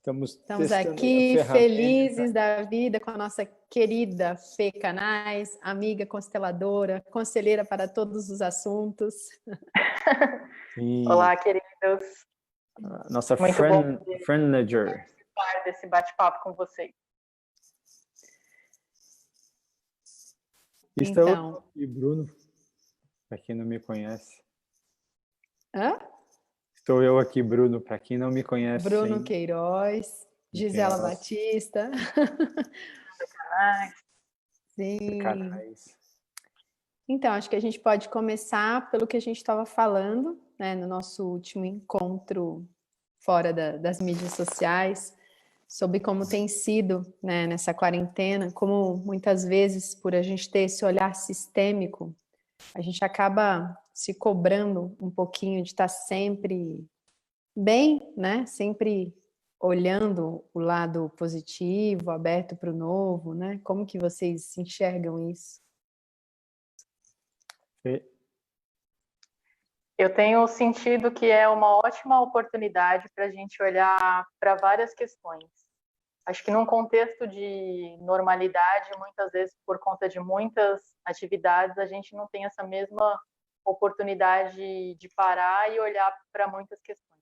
Estamos testando aqui a felizes da vida com a nossa querida Fê Canais, amiga consteladora, conselheira para todos os assuntos. Olá, queridos. Nossa Muito bom friendnager. participar desse bate-papo com vocês. Então, e Bruno, para quem não me conhece. Hã? Estou eu aqui, Bruno, para quem não me conhece. Bruno Queiroz, Gisela Batista. Sim. Então, acho que a gente pode começar pelo que a gente estava falando, né, no nosso último encontro fora das mídias sociais, sobre como tem sido, né, nessa quarentena, como muitas vezes, por a gente ter esse olhar sistêmico, a gente acaba se cobrando um pouquinho de estar sempre bem, né? Sempre olhando o lado positivo, aberto para o novo, né? Como que vocês enxergam isso? Eu tenho sentido que é uma ótima oportunidade para a gente olhar para várias questões. Acho que num contexto de normalidade, muitas vezes por conta de muitas atividades, a gente não tem essa mesma oportunidade de parar e olhar para muitas questões.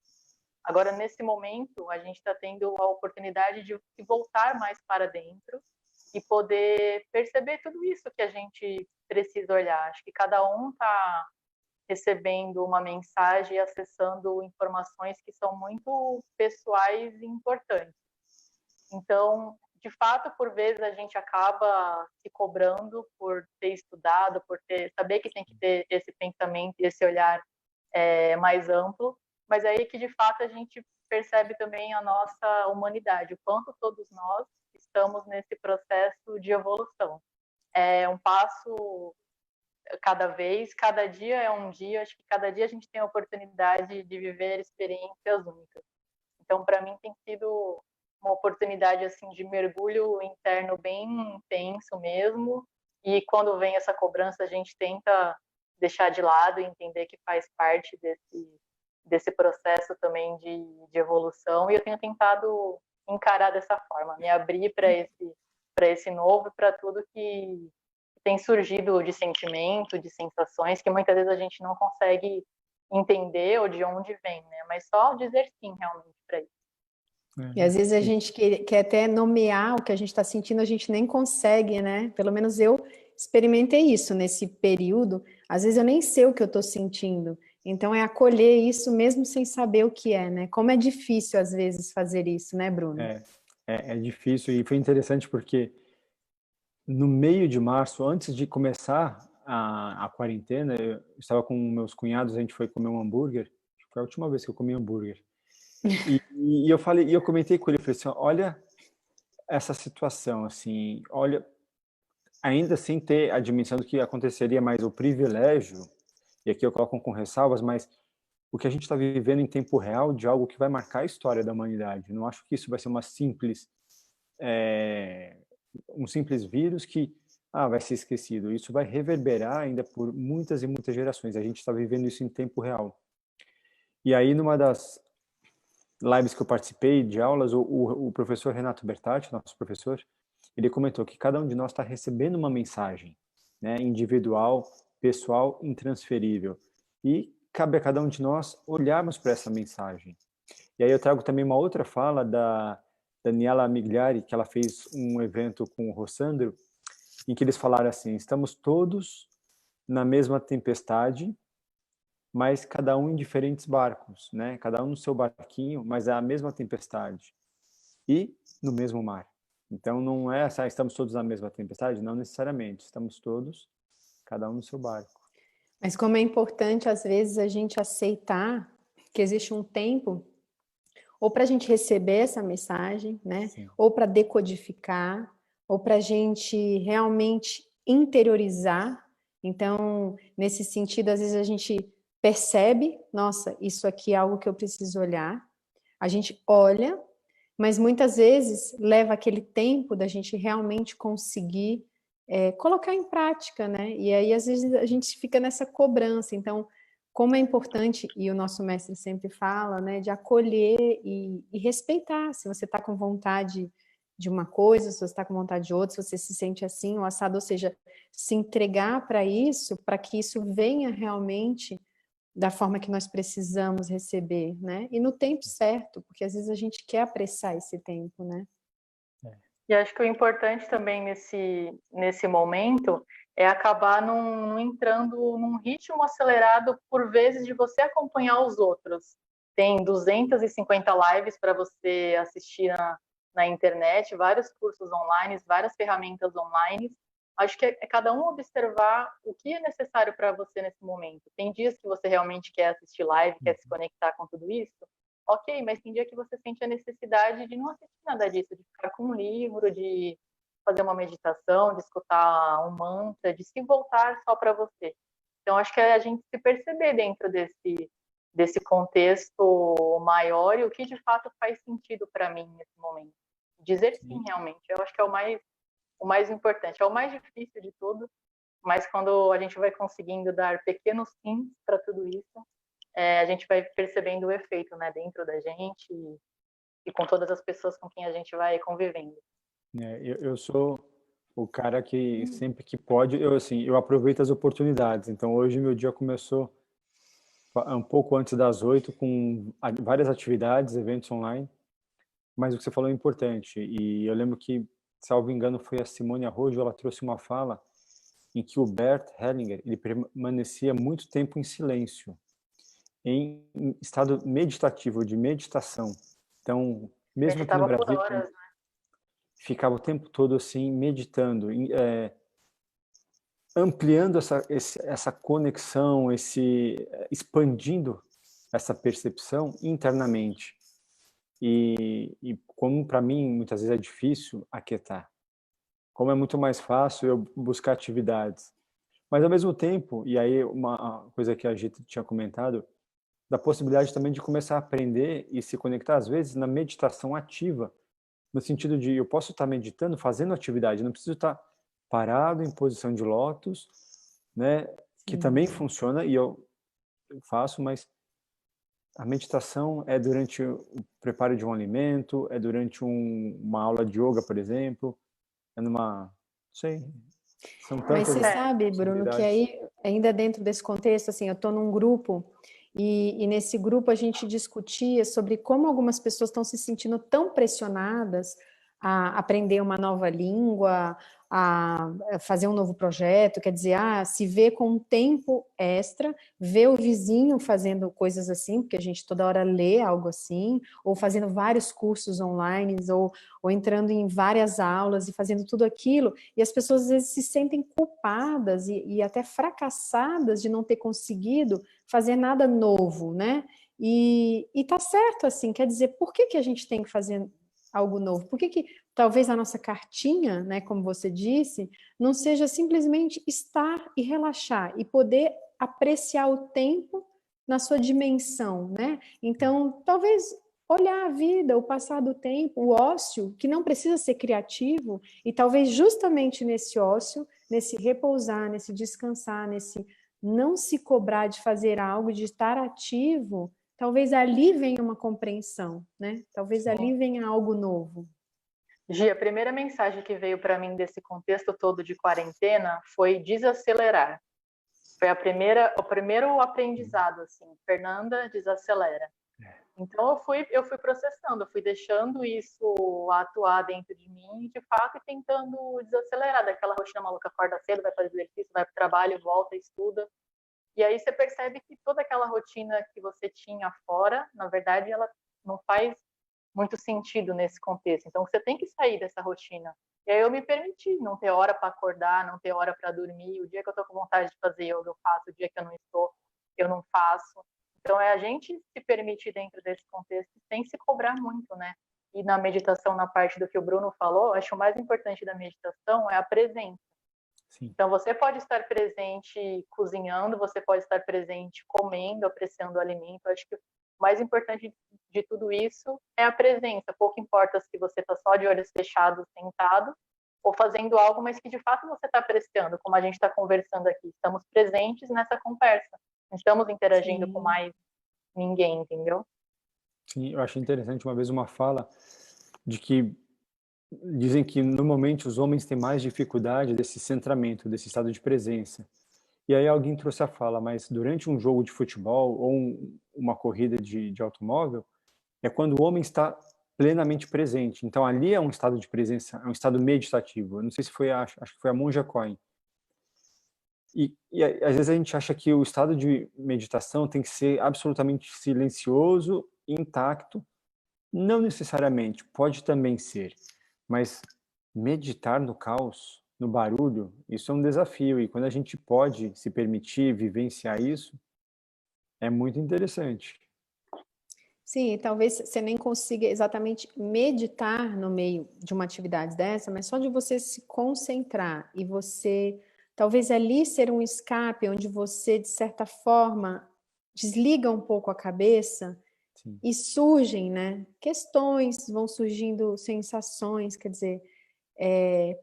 Agora, nesse momento, a gente está tendo a oportunidade de voltar mais para dentro e poder perceber tudo isso que a gente precisa olhar. Acho que cada um está recebendo uma mensagem e acessando informações que são muito pessoais e importantes. Então, de fato, por vezes a gente acaba se cobrando por ter estudado, saber que tem que ter esse pensamento e esse olhar mais amplo, mas aí que de fato a gente percebe também a nossa humanidade, o quanto todos nós estamos nesse processo de evolução. É um passo cada vez, cada dia é um dia, acho que cada dia a gente tem a oportunidade de viver experiências únicas. Então, para mim, tem sido uma oportunidade assim de mergulho interno bem intenso mesmo, e quando vem essa cobrança, a gente tenta deixar de lado e entender que faz parte desse processo também de evolução, e eu tenho tentado encarar dessa forma, me abrir para esse novo, para tudo que tem surgido de sentimento, de sensações, que muitas vezes a gente não consegue entender ou de onde vem, né? Mas só dizer sim, realmente, para isso. E às vezes a gente quer até nomear o que a gente está sentindo, a gente nem consegue, né? Pelo menos eu experimentei isso nesse período. Às vezes eu nem sei o que eu estou sentindo. Então é acolher isso mesmo sem saber o que é, né? Como é difícil às vezes fazer isso, né, Bruno? É difícil, e foi interessante porque no meio de março, antes de começar a quarentena, eu estava com meus cunhados, a gente foi comer um hambúrguer. Foi a última vez que eu comi hambúrguer. E eu comentei com ele, falei assim, olha essa situação, assim, olha, ainda sem ter a dimensão do que aconteceria, mas o privilégio, e aqui eu coloco com ressalvas, mas o que a gente está vivendo em tempo real de algo que vai marcar a história da humanidade. Não acho que isso vai ser um simples vírus que vai ser esquecido. Isso vai reverberar ainda por muitas e muitas gerações. A gente está vivendo isso em tempo real. E aí, numa das lives que eu participei de aulas, o professor Renato Bertatti, nosso professor, ele comentou que cada um de nós está recebendo uma mensagem, né, individual, pessoal, intransferível. E cabe a cada um de nós olharmos para essa mensagem. E aí eu trago também uma outra fala da Daniela Migliari, que ela fez um evento com o Rossandro, em que eles falaram assim, estamos todos na mesma tempestade, mas cada um em diferentes barcos, né? Cada um no seu barquinho, mas é a mesma tempestade. E no mesmo mar. Então não é assim, estamos todos na mesma tempestade? Não necessariamente, estamos todos, cada um no seu barco. Mas como é importante, às vezes, a gente aceitar que existe um tempo ou para a gente receber essa mensagem, né? Sim. Ou para decodificar, ou para a gente realmente interiorizar. Então, nesse sentido, às vezes a gente percebe, nossa, isso aqui é algo que eu preciso olhar. A gente olha, mas muitas vezes leva aquele tempo da gente realmente conseguir colocar em prática, né? E aí, às vezes, a gente fica nessa cobrança. Então, como é importante, e o nosso mestre sempre fala, né, de acolher e respeitar. Se você está com vontade de uma coisa, se você está com vontade de outra, se você se sente assim, ou assado, ou seja, se entregar para que isso venha realmente da forma que nós precisamos receber, né? E no tempo certo, porque às vezes a gente quer apressar esse tempo, né? E acho que o importante também nesse momento é acabar não entrando num ritmo acelerado por vezes de você acompanhar os outros. Tem 250 lives para você assistir na internet, vários cursos online, várias ferramentas online. Acho que é cada um observar o que é necessário para você nesse momento. Tem dias que você realmente quer assistir live, quer se conectar com tudo isso. Ok, mas tem dia que você sente a necessidade de não assistir nada disso, de ficar com um livro, de fazer uma meditação, de escutar um mantra, de se voltar só para você. Então, acho que é a gente se perceber dentro desse contexto maior e o que de fato faz sentido para mim nesse momento. Dizer sim, realmente, eu acho que é o mais importante, é o mais difícil de tudo, mas quando a gente vai conseguindo dar pequenos sims para tudo isso, a gente vai percebendo o efeito, né, dentro da gente e com todas as pessoas com quem a gente vai convivendo. Eu sou o cara que sempre que pode, eu aproveito as oportunidades. Então hoje meu dia começou um pouco antes das 8 com várias atividades, eventos online, mas o que você falou é importante. E eu lembro que, salvo engano, foi a Simone Arrojo, ela trouxe uma fala em que o Bert Hellinger, ele permanecia muito tempo em silêncio, em estado meditativo, de meditação. Então, mesmo aqui no Meditava por Brasil, horas, né? ficava o tempo todo assim, meditando, ampliando essa conexão, expandindo essa percepção internamente. E como para mim muitas vezes é difícil aquietar, como é muito mais fácil eu buscar atividades. Mas ao mesmo tempo, e aí uma coisa que a Gita tinha comentado, da possibilidade também de começar a aprender e se conectar às vezes na meditação ativa, no sentido de eu posso estar meditando, fazendo atividade, não preciso estar parado em posição de lótus, né, que também funciona e eu faço, mas a meditação é durante o preparo de um alimento, é durante uma aula de yoga, por exemplo, é numa, não sei, são Mas tantas você sabe, Bruno, que possibilidades. aí, ainda dentro desse contexto, assim, eu estou num grupo e nesse grupo a gente discutia sobre como algumas pessoas estão se sentindo tão pressionadas a aprender uma nova língua, a fazer um novo projeto, quer dizer, se vê com um tempo extra, vê o vizinho fazendo coisas assim, porque a gente toda hora lê algo assim, ou fazendo vários cursos online, ou entrando em várias aulas e fazendo tudo aquilo, e as pessoas às vezes se sentem culpadas e até fracassadas de não ter conseguido fazer nada novo, né? E tá certo assim, quer dizer, por que a gente tem que fazer algo novo? Por que talvez a nossa cartinha, né, como você disse, não seja simplesmente estar e relaxar e poder apreciar o tempo na sua dimensão, né? Então, talvez olhar a vida, o passar do tempo, o ócio, que não precisa ser criativo, e talvez justamente nesse ócio, nesse repousar, nesse descansar, nesse não se cobrar de fazer algo, de estar ativo, talvez ali venha uma compreensão, né? Talvez ali venha algo novo. Gia, a primeira mensagem que veio para mim desse contexto todo de quarentena foi desacelerar. Foi o primeiro aprendizado, assim. Fernanda, desacelera. Então eu fui processando, eu fui deixando isso atuar dentro de mim, de fato, e tentando desacelerar daquela rotina maluca, acorda cedo, vai fazer exercício, vai para o trabalho, volta, estuda. E aí você percebe que toda aquela rotina que você tinha fora, na verdade, ela não faz muito sentido nesse contexto. Então você tem que sair dessa rotina. E aí eu me permiti não ter hora para acordar, não ter hora para dormir. O dia que eu estou com vontade de fazer yoga, eu faço. O dia que eu não estou, eu não faço. Então é a gente se permitir dentro desse contexto sem se cobrar muito, né? E na meditação, na parte do que o Bruno falou, acho que o mais importante da meditação é a presença. Sim. Então você pode estar presente cozinhando, você pode estar presente comendo, apreciando o alimento. Acho que o mais importante de tudo isso é a presença. Pouco importa se você está só de olhos fechados, sentado, ou fazendo algo, mas que de fato você está apreciando, como a gente está conversando aqui. Estamos presentes nessa conversa. Não estamos interagindo com Sim. mais ninguém, entendeu? Sim, eu achei interessante uma vez uma fala de que dizem que normalmente os homens têm mais dificuldade desse centramento, desse estado de presença. E aí alguém trouxe a fala, mas durante um jogo de futebol ou uma corrida de automóvel, é quando o homem está plenamente presente. Então ali é um estado de presença, é um estado meditativo. Eu não sei se foi, acho que foi a Monja Coen. E às vezes a gente acha que o estado de meditação tem que ser absolutamente silencioso, intacto. Não necessariamente, pode também ser. Mas meditar no caos, no barulho, isso é um desafio. E quando a gente pode se permitir vivenciar isso, é muito interessante. Sim, talvez você nem consiga exatamente meditar no meio de uma atividade dessa, mas só de você se concentrar e você, talvez ali ser um escape onde você, de certa forma, desliga um pouco a cabeça. Sim. E surgem, né, questões, vão surgindo sensações, quer dizer,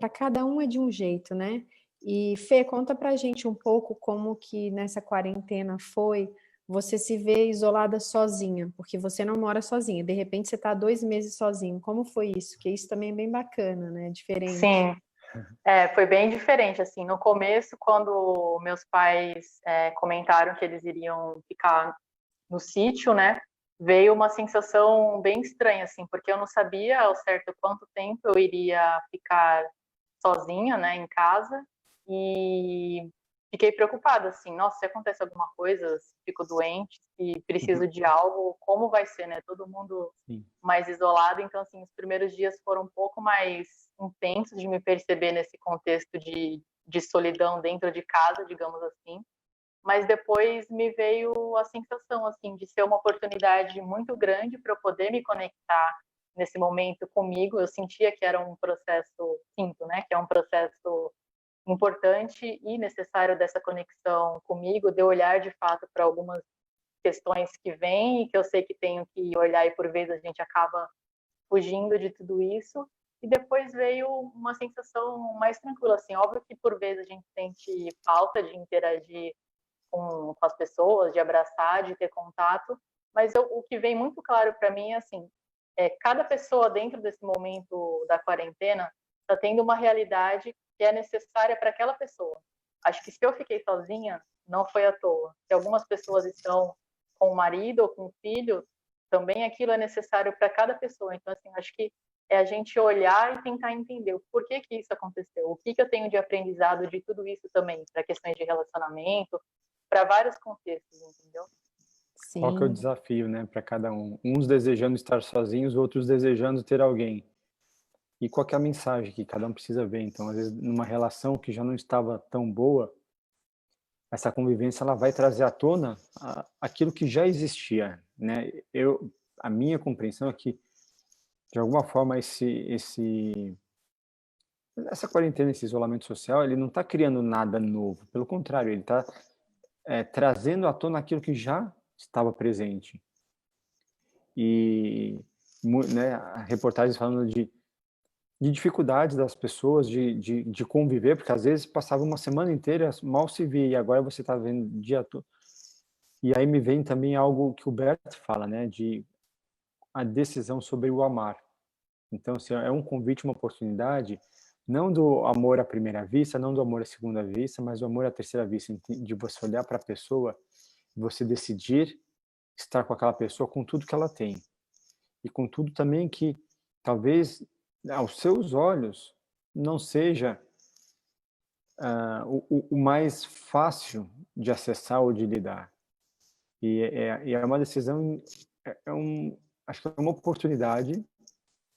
para cada um é de um jeito, né? E Fê, conta pra gente um pouco como que nessa quarentena foi você se vê isolada sozinha, porque você não mora sozinha, de repente você está 2 meses sozinho. Como foi isso? Que isso também é bem bacana, né? Diferente. Sim, foi bem diferente, assim, no começo, quando meus pais comentaram que eles iriam ficar no sítio, né, veio uma sensação bem estranha, assim, porque eu não sabia ao certo quanto tempo eu iria ficar sozinha, né, em casa, e fiquei preocupada, assim, nossa, se acontece alguma coisa, se fico doente, se preciso de algo, como vai ser, né, todo mundo Sim. mais isolado, então, assim, os primeiros dias foram um pouco mais intensos de me perceber nesse contexto de solidão dentro de casa, digamos assim, mas depois me veio a sensação, assim, de ser uma oportunidade muito grande para eu poder me conectar nesse momento comigo. Eu sentia que era um processo, sinto, né, que é um processo importante e necessário dessa conexão comigo, de eu olhar de fato para algumas questões que vêm e que eu sei que tenho que olhar e por vezes a gente acaba fugindo de tudo isso. E depois veio uma sensação mais tranquila, assim, óbvio que por vezes a gente sente falta de interagir com as pessoas, de abraçar, de ter contato, mas o que vem muito claro para mim é assim, cada pessoa dentro desse momento da quarentena está tendo uma realidade que é necessária para aquela pessoa. Acho que se eu fiquei sozinha, não foi à toa. Se algumas pessoas estão com o marido ou com o filho, também aquilo é necessário para cada pessoa. Então, assim, acho que é a gente olhar e tentar entender o porquê que isso aconteceu, o que eu tenho de aprendizado de tudo isso também, para questões de relacionamento, para vários contextos, entendeu? Qual que é o Sim. desafio, né, para cada um? Uns desejando estar sozinhos, outros desejando ter alguém. E qual que é a mensagem que cada um precisa ver? Então, às vezes, numa relação que já não estava tão boa, essa convivência ela vai trazer à tona aquilo que já existia, né? A minha compreensão é que, de alguma forma, essa quarentena, esse isolamento social, ele não está criando nada novo. Pelo contrário, ele está trazendo à tona aquilo que já estava presente. E, né, reportagens falando de dificuldades das pessoas de conviver, porque às vezes passava uma semana inteira, mal se via, e agora você está vendo o dia todo. E aí me vem também algo que o Bert fala, né, de a decisão sobre o amar. Então, assim, é um convite, uma oportunidade, não do amor à primeira vista, não do amor à segunda vista, mas do amor à terceira vista, de você olhar para a pessoa, você decidir estar com aquela pessoa com tudo que ela tem. E com tudo também que, talvez, aos seus olhos, não seja o mais fácil de acessar ou de lidar. E é uma decisão, acho que é uma oportunidade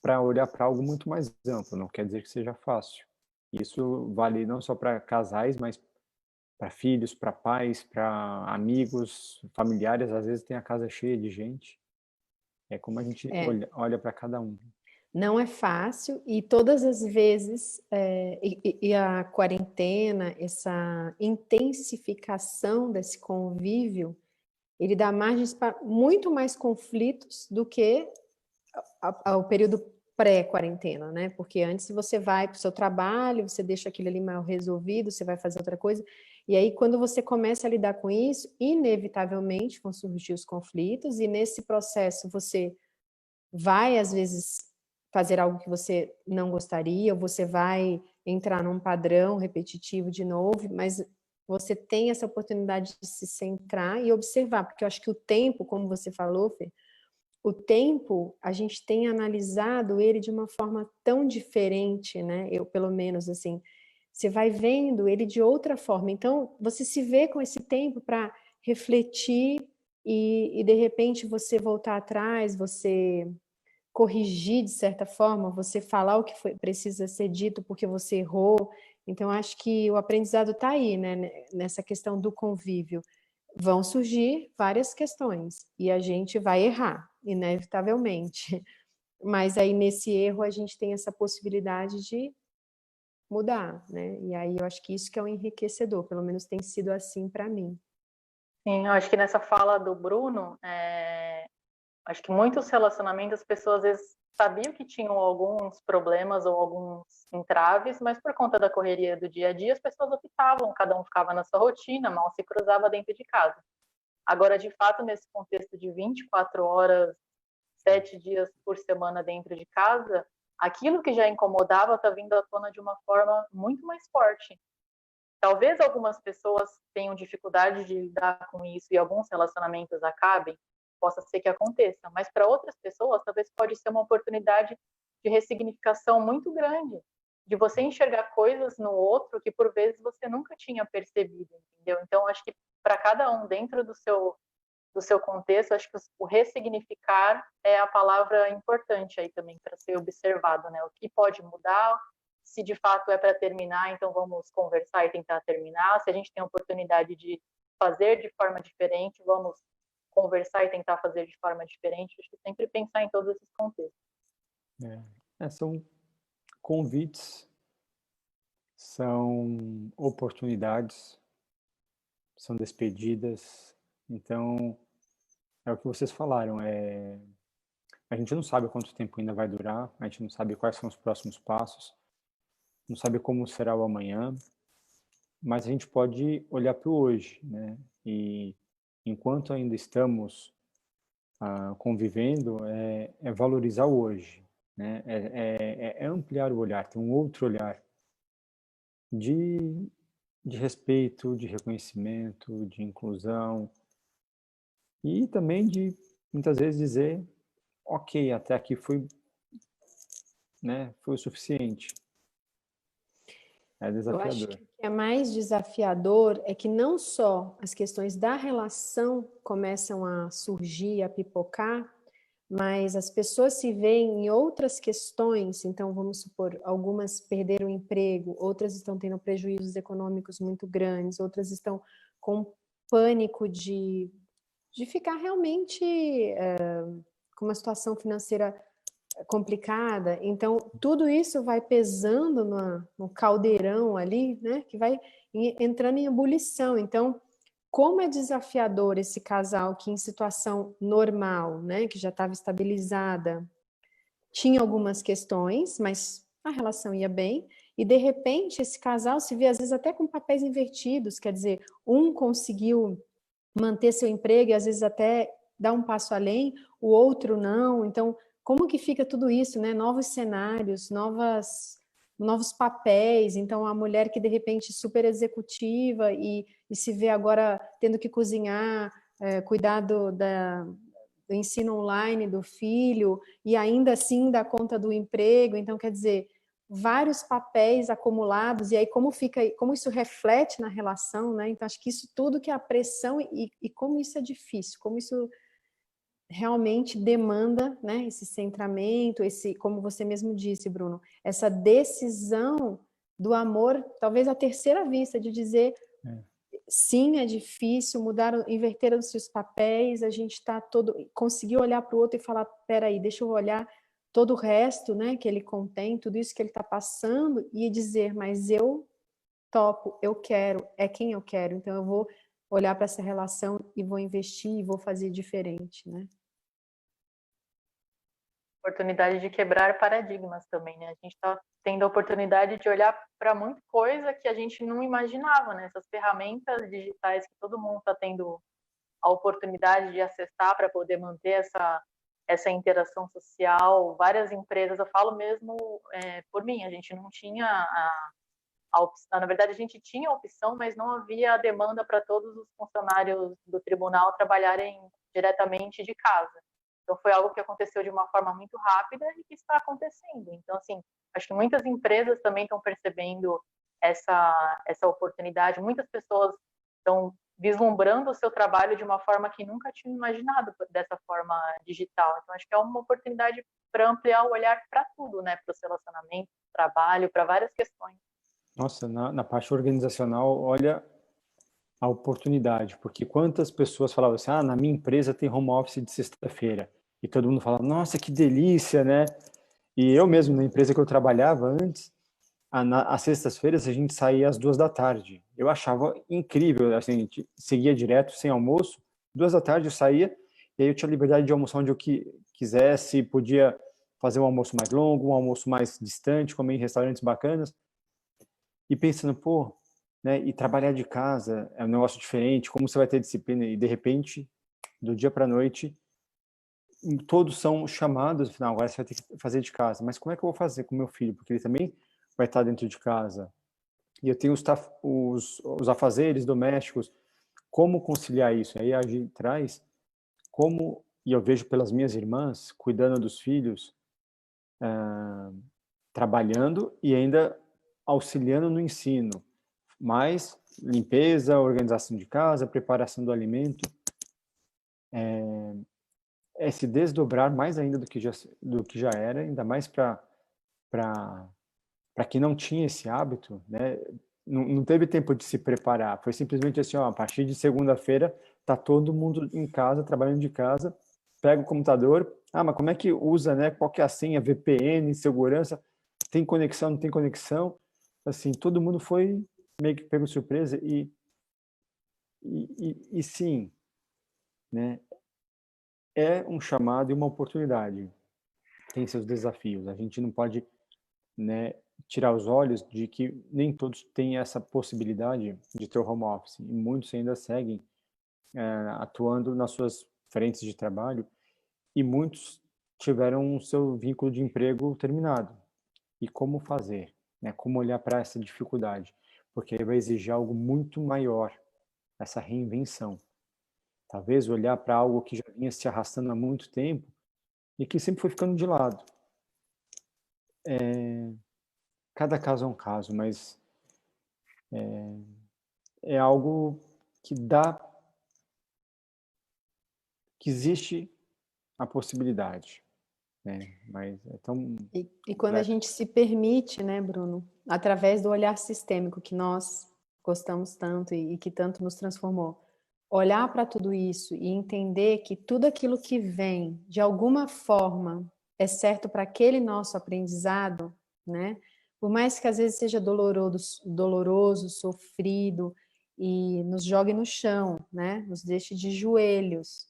para olhar para algo muito mais amplo, não quer dizer que seja fácil. Isso vale não só para casais, mas para filhos, para pais, para amigos, familiares, às vezes tem a casa cheia de gente. É como a gente É. olha para cada um. Não é fácil e todas as vezes, e a quarentena, essa intensificação desse convívio, ele dá margens para muito mais conflitos do que o período pré-quarentena, né? Porque antes você vai para o seu trabalho, você deixa aquilo ali mal resolvido, você vai fazer outra coisa. E aí, quando você começa a lidar com isso, inevitavelmente vão surgir os conflitos, e nesse processo você vai, às vezes, fazer algo que você não gostaria, ou você vai entrar num padrão repetitivo de novo, mas você tem essa oportunidade de se centrar e observar, porque eu acho que o tempo, como você falou, Fê, o tempo, a gente tem analisado ele de uma forma tão diferente, né? Eu, pelo menos, assim, você vai vendo ele de outra forma. Então, você se vê com esse tempo para refletir de repente, você voltar atrás, você corrigir de certa forma, você falar o que precisa ser dito porque você errou. Então, acho que o aprendizado está aí, né? Nessa questão do convívio. Vão surgir várias questões e a gente vai errar, inevitavelmente. Mas aí, nesse erro, a gente tem essa possibilidade de mudar, né? E aí eu acho que isso que é o enriquecedor, pelo menos tem sido assim para mim. Sim, eu acho que nessa fala do Bruno, acho que muitos relacionamentos as pessoas às vezes sabiam que tinham alguns problemas ou alguns entraves, mas por conta da correria do dia a dia as pessoas optavam, cada um ficava na sua rotina, mal se cruzava dentro de casa. Agora, de fato, nesse contexto de 24 horas, 7 dias por semana dentro de casa, aquilo que já incomodava está vindo à tona de uma forma muito mais forte. Talvez algumas pessoas tenham dificuldade de lidar com isso e alguns relacionamentos acabem, possa ser que aconteça, mas para outras pessoas talvez pode ser uma oportunidade de ressignificação muito grande, de você enxergar coisas no outro que por vezes você nunca tinha percebido, entendeu? Então acho que para cada um dentro do seu contexto, acho que o ressignificar é a palavra importante aí também para ser observado, né? O que pode mudar, se de fato é para terminar, então vamos conversar e tentar terminar. Se a gente tem a oportunidade de fazer de forma diferente, vamos conversar e tentar fazer de forma diferente. Acho que sempre pensar em todos esses contextos. São convites, são oportunidades, são despedidas. Então, é o que vocês falaram, a gente não sabe quanto tempo ainda vai durar, a gente não sabe quais são os próximos passos, não sabe como será o amanhã, mas a gente pode olhar para o hoje, né? E enquanto ainda estamos convivendo, é valorizar o hoje, né? É ampliar o olhar, ter um outro olhar de, de respeito, de reconhecimento, de inclusão e também de, muitas vezes, dizer, ok, até aqui foi, né, foi o suficiente. É Eu acho desafiador. que o que é mais desafiador é que não só as questões da relação começam a surgir, a pipocar, mas as pessoas se veem em outras questões. Então, vamos supor, algumas perderam o emprego, outras estão tendo prejuízos econômicos muito grandes, outras estão com pânico de ficar realmente com uma situação financeira complicada. Então, tudo isso vai pesando no caldeirão ali, né? Que vai entrando em ebulição. Então, como é desafiador esse casal que em situação normal, né? Que já estava estabilizada, tinha algumas questões, mas a relação ia bem. E, de repente, esse casal se vê, às vezes, até com papéis invertidos. Quer dizer, um conseguiu manter seu emprego e, às vezes, até dar um passo além, o outro não. Então, como que fica tudo isso, né? Novos cenários, novos papéis. Então, a mulher que de repente é super executiva e se vê agora tendo que cozinhar, cuidar do ensino online do filho e ainda assim dar conta do emprego. Então, quer dizer, vários papéis acumulados e aí como isso reflete na relação, né? Então, acho que isso tudo que é a pressão e como isso é difícil, como isso realmente demanda, né, esse centramento, como você mesmo disse, Bruno, essa decisão do amor, talvez a terceira vista, de dizer sim, é difícil, inverteram-se os papéis, a gente conseguiu olhar para o outro e falar, peraí, deixa eu olhar todo o resto, né, que ele contém, tudo isso que ele está passando, e dizer, mas eu topo, eu quero, é quem eu quero, então eu vou olhar para essa relação e vou investir e vou fazer diferente, né? Oportunidade de quebrar paradigmas também, né? A gente está tendo a oportunidade de olhar para muita coisa que a gente não imaginava, né? Essas ferramentas digitais que todo mundo está tendo a oportunidade de acessar para poder manter essa interação social. Várias empresas, eu falo mesmo por mim, a gente não tinha a opção, na verdade a gente tinha a opção, mas não havia a demanda para todos os funcionários do tribunal trabalharem diretamente de casa. Então foi algo que aconteceu de uma forma muito rápida e que está acontecendo. Então, assim, acho que muitas empresas também estão percebendo essa oportunidade, muitas pessoas estão vislumbrando o seu trabalho de uma forma que nunca tinham imaginado dessa forma digital. Então, acho que é uma oportunidade para ampliar o olhar para tudo, né? Para os relacionamentos, trabalho, para várias questões. Nossa, na parte organizacional, olha a oportunidade, porque quantas pessoas falavam assim, na minha empresa tem home office de sexta-feira, e todo mundo falava, nossa, que delícia, né? E eu mesmo, na empresa que eu trabalhava antes, às sextas-feiras a gente saía às 2 da tarde. Eu achava incrível, assim, a gente seguia direto, sem almoço, 2 da tarde eu saía, e aí eu tinha liberdade de almoçar onde eu quisesse, podia fazer um almoço mais longo, um almoço mais distante, comer em restaurantes bacanas, e pensando, pô, né, e trabalhar de casa é um negócio diferente, como você vai ter disciplina? E de repente, do dia para a noite, todos são chamados, não, agora você vai ter que fazer de casa. Mas como é que eu vou fazer com meu filho? Porque ele também vai estar dentro de casa. E eu tenho os afazeres domésticos. Como conciliar isso? Aí a gente traz como, e eu vejo pelas minhas irmãs, cuidando dos filhos, trabalhando e ainda auxiliando no ensino. Mas limpeza, organização de casa, preparação do alimento, é se desdobrar mais ainda do que já era, ainda mais para quem não tinha esse hábito, né? Não teve tempo de se preparar, foi simplesmente assim, a partir de segunda-feira tá todo mundo em casa, trabalhando de casa, pega o computador, mas como é que usa, né? Qual que é a senha, VPN, segurança, tem conexão, não tem conexão? Assim, todo mundo foi meio que pego surpresa e sim, né? É um chamado e uma oportunidade. Tem seus desafios. A gente não pode, né, tirar os olhos de que nem todos têm essa possibilidade de ter o home office. E muitos ainda seguem atuando nas suas frentes de trabalho e muitos tiveram o seu vínculo de emprego terminado. E como fazer? Né? Como olhar para essa dificuldade? Porque vai exigir algo muito maior, essa reinvenção. Talvez olhar para algo que já vinha se arrastando há muito tempo e que sempre foi ficando de lado. Cada caso é um caso, mas é algo que que existe a possibilidade, né? Mas é tão E quando a gente se permite, né, Bruno, através do olhar sistêmico que nós gostamos tanto e que tanto nos transformou, olhar para tudo isso e entender que tudo aquilo que vem, de alguma forma, é certo para aquele nosso aprendizado, né? Por mais que às vezes seja doloroso, sofrido e nos jogue no chão, né? Nos deixe de joelhos.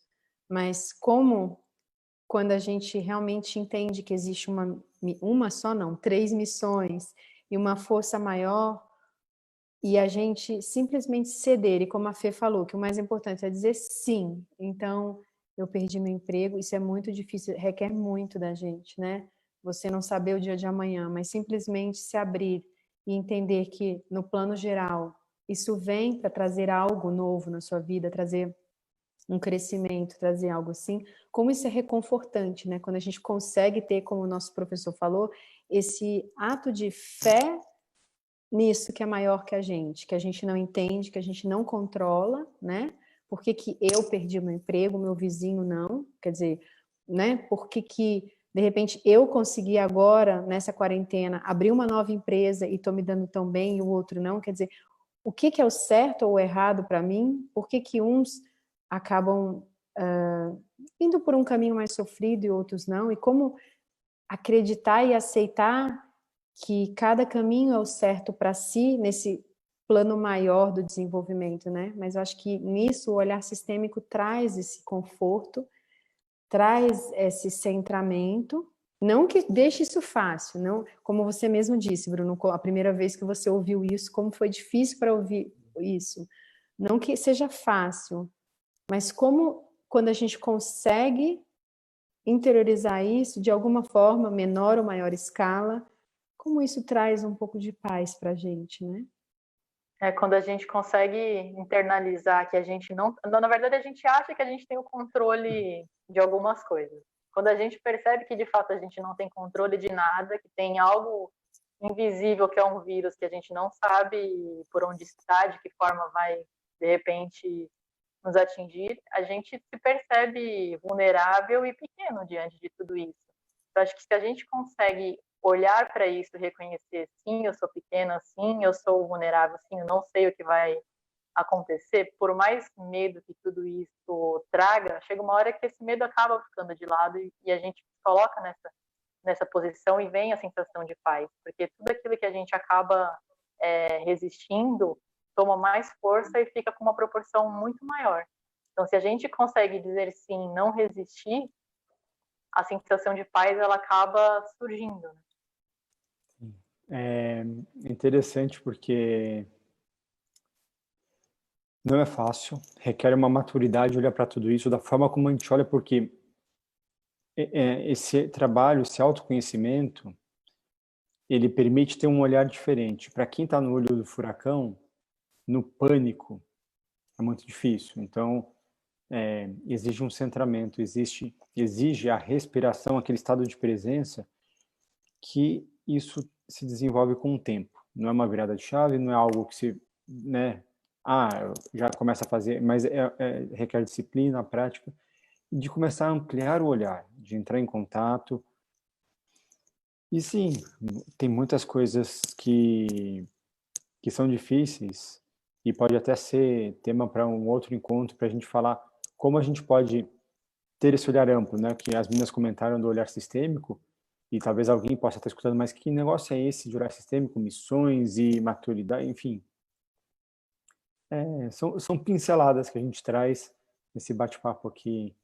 Mas como quando a gente realmente entende que existe uma só não, 3 missões e uma força maior, e a gente simplesmente ceder, e como a Fê falou, que o mais importante é dizer sim. Então, eu perdi meu emprego, isso é muito difícil, requer muito da gente, né? Você não saber o dia de amanhã, mas simplesmente se abrir e entender que, no plano geral, isso vem para trazer algo novo na sua vida, trazer um crescimento, trazer algo assim, como isso é reconfortante, né? Quando a gente consegue ter, como o nosso professor falou, esse ato de fé nisso que é maior que a gente não entende, que a gente não controla, né? Por que que eu perdi meu emprego, meu vizinho não? Quer dizer, né? Por que que, de repente, eu consegui agora, nessa quarentena, abrir uma nova empresa e estou me dando tão bem e o outro não? Quer dizer, o que que é o certo ou o errado para mim? Por que que uns acabam indo por um caminho mais sofrido e outros não? E como acreditar e aceitar que cada caminho é o certo para si, nesse plano maior do desenvolvimento, né? Mas eu acho que nisso o olhar sistêmico traz esse conforto, traz esse centramento, Não que deixe isso fácil, não, como você mesmo disse, Bruno, a primeira vez que você ouviu isso, como foi difícil para ouvir isso. Não que seja fácil, mas como quando a gente consegue interiorizar isso de alguma forma, menor ou maior escala, como isso traz um pouco de paz para a gente, né? É quando a gente consegue internalizar que a gente não. Na verdade, a gente acha que a gente tem o controle de algumas coisas. Quando a gente percebe que de fato a gente não tem controle de nada, que tem algo invisível que é um vírus que a gente não sabe por onde está, de que forma vai de repente nos atingir, a gente se percebe vulnerável e pequeno diante de tudo isso. Eu acho que se a gente consegue olhar para isso e reconhecer, sim, eu sou pequena, sim, eu sou vulnerável, sim, eu não sei o que vai acontecer, por mais medo que tudo isso traga, chega uma hora que esse medo acaba ficando de lado e a gente se coloca nessa posição e vem a sensação de paz, porque tudo aquilo que a gente acaba resistindo toma mais força e fica com uma proporção muito maior. Então, se a gente consegue dizer sim, não resistir, a sensação de paz ela acaba surgindo. É interessante porque não é fácil, requer uma maturidade olhar para tudo isso da forma como a gente olha, porque esse trabalho, esse autoconhecimento, ele permite ter um olhar diferente. Para quem está no olho do furacão, no pânico, é muito difícil. Então, exige um centramento, exige a respiração, aquele estado de presença, que isso se desenvolve com o tempo. Não é uma virada de chave, não é algo que se, né, já começa a fazer, mas requer disciplina, prática, e de começar a ampliar o olhar, de entrar em contato. E sim, tem muitas coisas que são difíceis e pode até ser tema para um outro encontro, para a gente falar como a gente pode ter esse olhar amplo, né? Que as meninas comentaram do olhar sistêmico, e talvez alguém possa estar escutando, mas que negócio é esse de olhar sistêmico, missões e maturidade, enfim. São pinceladas que a gente traz nesse bate-papo aqui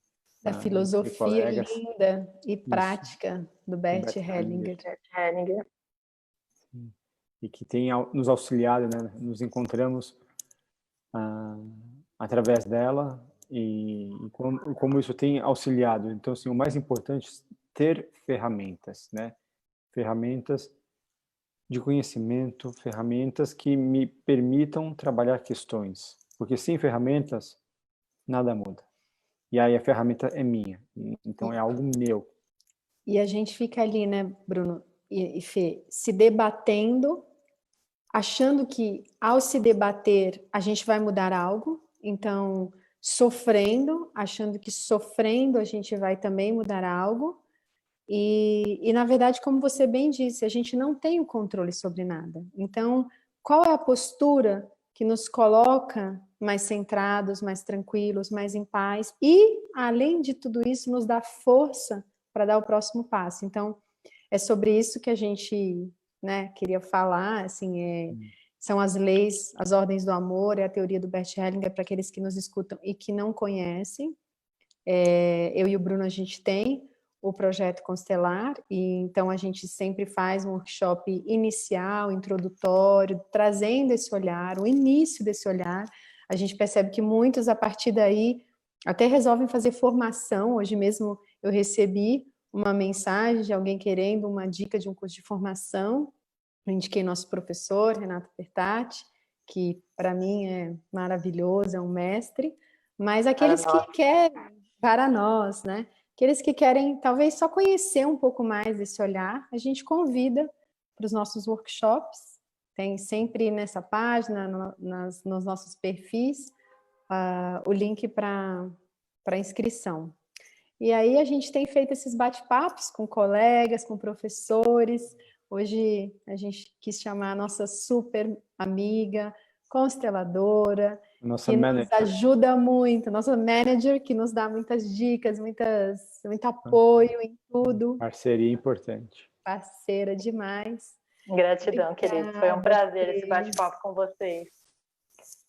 Da entre filosofia colegas. linda e Isso, prática do Bert Hellinger. Hellinger. E que tem nos auxiliado, né? Nos encontramos através dela e como isso tem auxiliado. Então, assim, o mais importante é ter ferramentas, né? Ferramentas de conhecimento, ferramentas que me permitam trabalhar questões. Porque sem ferramentas, nada muda. E aí a ferramenta é minha. Então, é algo meu. E a gente fica ali, né, Bruno e Fê, se debatendo, achando que ao se debater a gente vai mudar algo. Então, sofrendo, achando que sofrendo a gente vai também mudar algo. E na verdade, como você bem disse, a gente não tem o controle sobre nada. Então, qual é a postura que nos coloca mais centrados, mais tranquilos, mais em paz e, além de tudo isso, nos dá força para dar o próximo passo. Então, é sobre isso que a gente, né, queria falar, assim, são as leis, as ordens do amor, é a teoria do Bert Hellinger para aqueles que nos escutam e que não conhecem. Eu e o Bruno, a gente tem o projeto Constelar, e então a gente sempre faz um workshop inicial, introdutório, trazendo esse olhar, o início desse olhar. A gente percebe que muitos, a partir daí, até resolvem fazer formação. Hoje mesmo eu recebi uma mensagem de alguém querendo uma dica de um curso de formação. Eu indiquei nosso professor, Renato Pertatti, que para mim é maravilhoso, é um mestre, mas aqueles que querem, para nós, né? Aqueles que querem talvez só conhecer um pouco mais desse olhar, a gente convida para os nossos workshops. Tem sempre nessa página, nos nossos perfis, o link para inscrição. E aí a gente tem feito esses bate-papos com colegas, com professores. Hoje a gente quis chamar a nossa super amiga, consteladora, Nossa que manager. nos ajuda muito, nossa manager, que nos dá muitas dicas, muito apoio em tudo. Parceria importante. Parceira demais. Gratidão, querido. Foi um prazer esse bate-papo com vocês.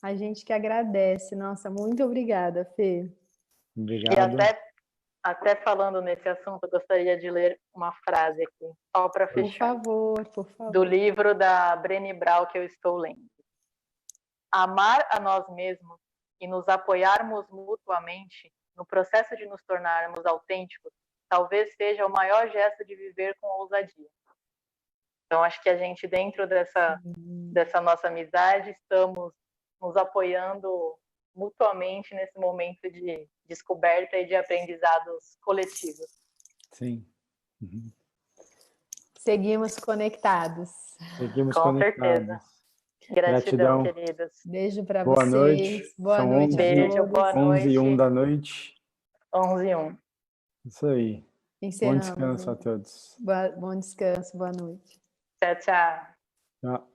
A gente que agradece. Nossa, muito obrigada, Fê. Obrigado. até falando nesse assunto, eu gostaria de ler uma frase aqui, só para fechar. Por favor. Do livro da Brené Brown que eu estou lendo. Amar a nós mesmos e nos apoiarmos mutuamente no processo de nos tornarmos autênticos talvez seja o maior gesto de viver com ousadia. Então, acho que a gente, dentro dessa nossa amizade, estamos nos apoiando mutuamente nesse momento de descoberta e de aprendizados coletivos. Sim. Uhum. Seguimos conectados. Seguimos Com conectados. certeza. Gratidão, queridos. Beijo para Boa vocês. Noite. Boa São noite. 11, Beijo, boa noite. 11h01 da noite. 11h01. Isso aí. Encerramos. Bom descanso a todos. Bom descanso, boa noite. Tchau, tchau. Tchau.